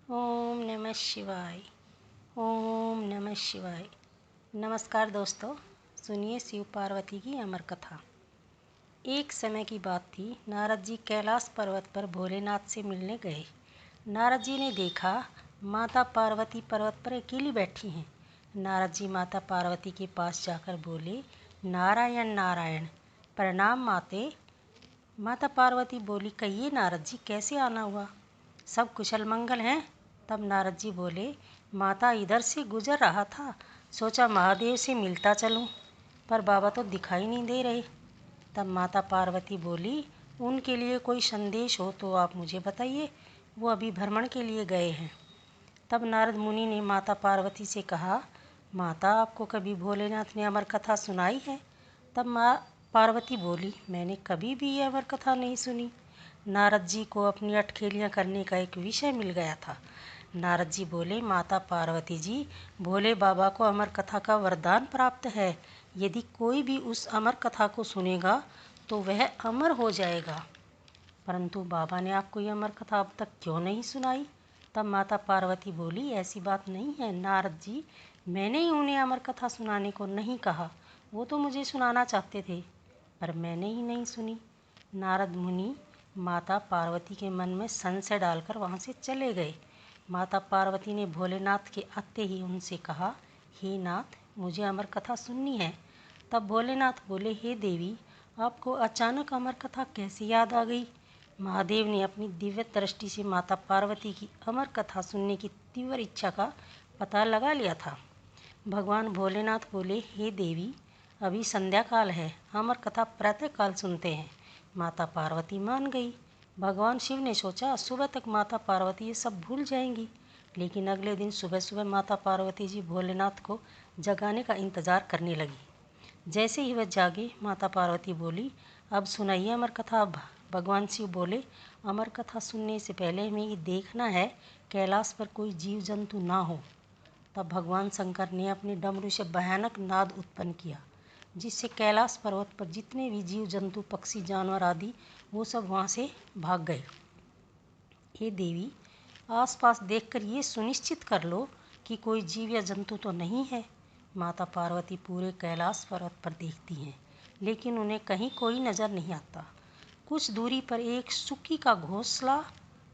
ओम नमः शिवाय। ओम नमः शिवाय। नमस्कार दोस्तों, सुनिए शिव पार्वती की अमर कथा। एक समय की बात थी। नारद जी कैलाश पर्वत पर भोलेनाथ से मिलने गए। नारद जी ने देखा माता पार्वती पर्वत पर अकेली बैठी हैं। नारद जी माता पार्वती के पास जाकर बोले, नारायण नारायण, प्रणाम माते। माता पार्वती बोली, कहिए नारद जी, कैसे आना हुआ? सब कुशल मंगल हैं? तब नारद जी बोले, माता इधर से गुजर रहा था, सोचा महादेव से मिलता चलूं, पर बाबा तो दिखाई नहीं दे रहे। तब माता पार्वती बोली, उनके लिए कोई संदेश हो तो आप मुझे बताइए, वो अभी भ्रमण के लिए गए हैं। तब नारद मुनि ने माता पार्वती से कहा, माता आपको कभी भोलेनाथ ने अमर कथा सुनाई है? तब माँ पार्वती बोली, मैंने कभी भी ये अमर कथा नहीं सुनी। नारद जी को अपनी अटखेलियाँ करने का एक विषय मिल गया था। नारद जी बोले, माता पार्वती जी, भोले बाबा को अमर कथा का वरदान प्राप्त है। यदि कोई भी उस अमर कथा को सुनेगा तो वह अमर हो जाएगा। परंतु बाबा ने आपको ये अमर कथा अब तक क्यों नहीं सुनाई? तब माता पार्वती बोली, ऐसी बात नहीं है नारद जी, मैंने ही उन्हें अमर कथा सुनाने को नहीं कहा। वो तो मुझे सुनाना चाहते थे, पर मैंने ही नहीं सुनी। नारद मुनि माता पार्वती के मन में संशय डालकर वहाँ से चले गए। माता पार्वती ने भोलेनाथ के आते ही उनसे कहा, हे नाथ, मुझे अमर कथा सुननी है। तब भोलेनाथ बोले, हे देवी, आपको अचानक अमर कथा कैसे याद आ गई? महादेव ने अपनी दिव्य दृष्टि से माता पार्वती की अमर कथा सुनने की तीव्र इच्छा का पता लगा लिया था। भगवान भोलेनाथ बोले, हे देवी, अभी संध्या काल है, अमर कथा प्रातः काल सुनते हैं। माता पार्वती मान गई। भगवान शिव ने सोचा सुबह तक माता पार्वती ये सब भूल जाएंगी, लेकिन अगले दिन सुबह सुबह माता पार्वती जी भोलेनाथ को जगाने का इंतजार करने लगी। जैसे ही वह जागे, माता पार्वती बोली, अब सुनाइए अमर कथा। अब भगवान शिव बोले, अमर कथा सुनने से पहले हमें ये देखना है कैलाश पर कोई जीव जंतु ना हो। तब भगवान शंकर ने अपने डमरू से भयानक नाद उत्पन्न किया, जिससे कैलाश पर्वत पर जितने भी जीव जंतु, पक्षी, जानवर आदि, वो सब वहाँ से भाग गए। हे देवी, आसपास देखकर ये सुनिश्चित कर लो कि कोई जीव या जंतु तो नहीं है। माता पार्वती पूरे कैलाश पर्वत पर देखती हैं, लेकिन उन्हें कहीं कोई नज़र नहीं आता। कुछ दूरी पर एक सुक्की का घोंसला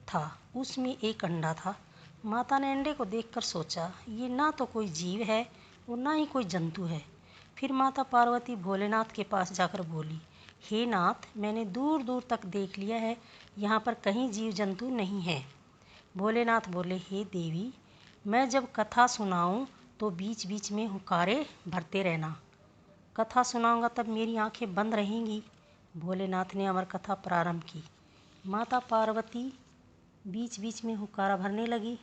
था, उसमें एक अंडा था। माता ने अंडे को देखकर सोचा, ये ना तो कोई जीव है और ना ही कोई जंतु है। फिर माता पार्वती भोलेनाथ के पास जाकर बोली, हे नाथ, मैंने दूर दूर तक देख लिया है, यहाँ पर कहीं जीव जंतु नहीं है। भोलेनाथ बोले, हे देवी, मैं जब कथा सुनाऊं तो बीच बीच में हुक्कारे भरते रहना। कथा सुनाऊंगा तब मेरी आंखें बंद रहेंगी। भोलेनाथ ने अमर कथा प्रारंभ की। माता पार्वती बीच बीच में हुक्कारा भरने लगी।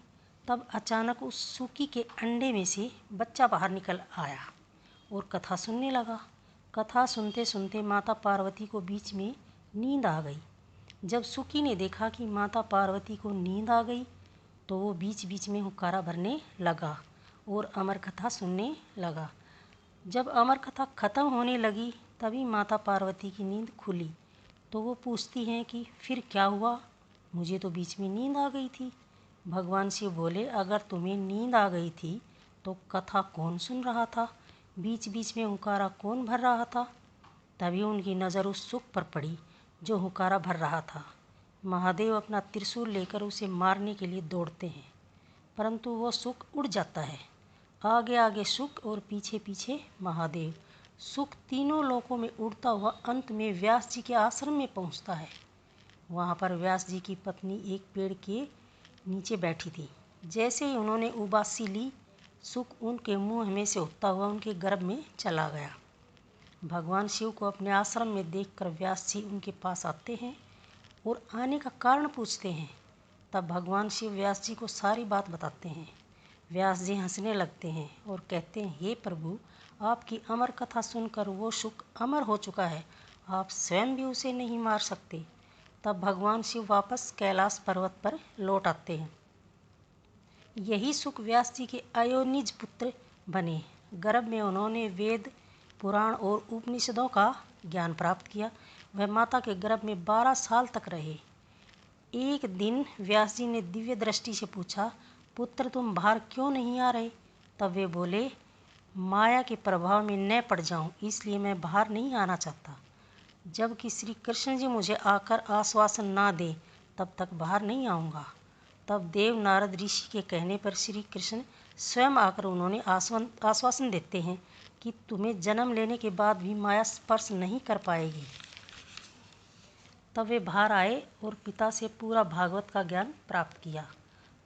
तब अचानक उस सूकी के अंडे में से बच्चा बाहर निकल आया और कथा सुनने लगा। कथा सुनते सुनते माता पार्वती को बीच में नींद आ गई। जब सुकी ने देखा कि माता पार्वती को नींद आ गई, तो वो बीच बीच में हुक्कारा भरने लगा और अमर कथा सुनने लगा। जब अमर कथा खत्म होने लगी, तभी माता पार्वती की नींद खुली। तो वो पूछती हैं कि फिर क्या हुआ, मुझे तो बीच में नींद आ गई थी। भगवान शिव बोले, अगर तुम्हें नींद आ गई थी तो कथा कौन सुन रहा था, बीच बीच में हुक्कारा कौन भर रहा था? तभी उनकी नज़र उस सुक पर पड़ी जो हुक्कारा भर रहा था। महादेव अपना त्रिशूल लेकर उसे मारने के लिए दौड़ते हैं, परंतु वो सुक उड़ जाता है। आगे आगे सुक और पीछे पीछे महादेव। सुक तीनों लोकों में उड़ता हुआ अंत में व्यास जी के आश्रम में पहुंचता है। वहां पर व्यास जी की पत्नी एक पेड़ के नीचे बैठी थी। जैसे ही उन्होंने उबासी ली, सुक उनके मुंह में से उठता हुआ उनके गर्भ में चला गया। भगवान शिव को अपने आश्रम में देखकर व्यास जी उनके पास आते हैं और आने का कारण पूछते हैं। तब भगवान शिव व्यास जी को सारी बात बताते हैं। व्यास जी हंसने लगते हैं और कहते हैं, हे प्रभु, आपकी अमर कथा सुनकर वो सुक अमर हो चुका है, आप स्वयं भी उसे नहीं मार सकते। तब भगवान शिव वापस कैलाश पर्वत पर लौट आते हैं। यही सुक व्यास जी के अयोनिज पुत्र बने। गर्भ में उन्होंने वेद, पुराण और उपनिषदों का ज्ञान प्राप्त किया। वह माता के गर्भ में 12 साल तक रहे। एक दिन व्यास जी ने दिव्य दृष्टि से पूछा, पुत्र तुम बाहर क्यों नहीं आ रहे? तब वे बोले, माया के प्रभाव में न पड़ जाऊं इसलिए मैं बाहर नहीं आना चाहता। जबकि श्री कृष्ण जी मुझे आकर आश्वासन ना दे तब तक बाहर नहीं आऊँगा। तब देव नारद ऋषि के कहने पर श्री कृष्ण स्वयं आकर उन्होंने आश्वासन देते हैं कि तुम्हें जन्म लेने के बाद भी माया स्पर्श नहीं कर पाएगी। तब वे बाहर आए और पिता से पूरा भागवत का ज्ञान प्राप्त किया।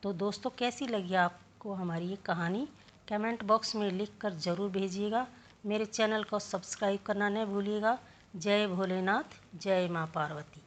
तो दोस्तों, कैसी लगी आपको हमारी ये कहानी? कमेंट बॉक्स में लिख कर ज़रूर भेजिएगा। मेरे चैनल को सब्सक्राइब करना न भूलिएगा। जय भोलेनाथ, जय माँ पार्वती।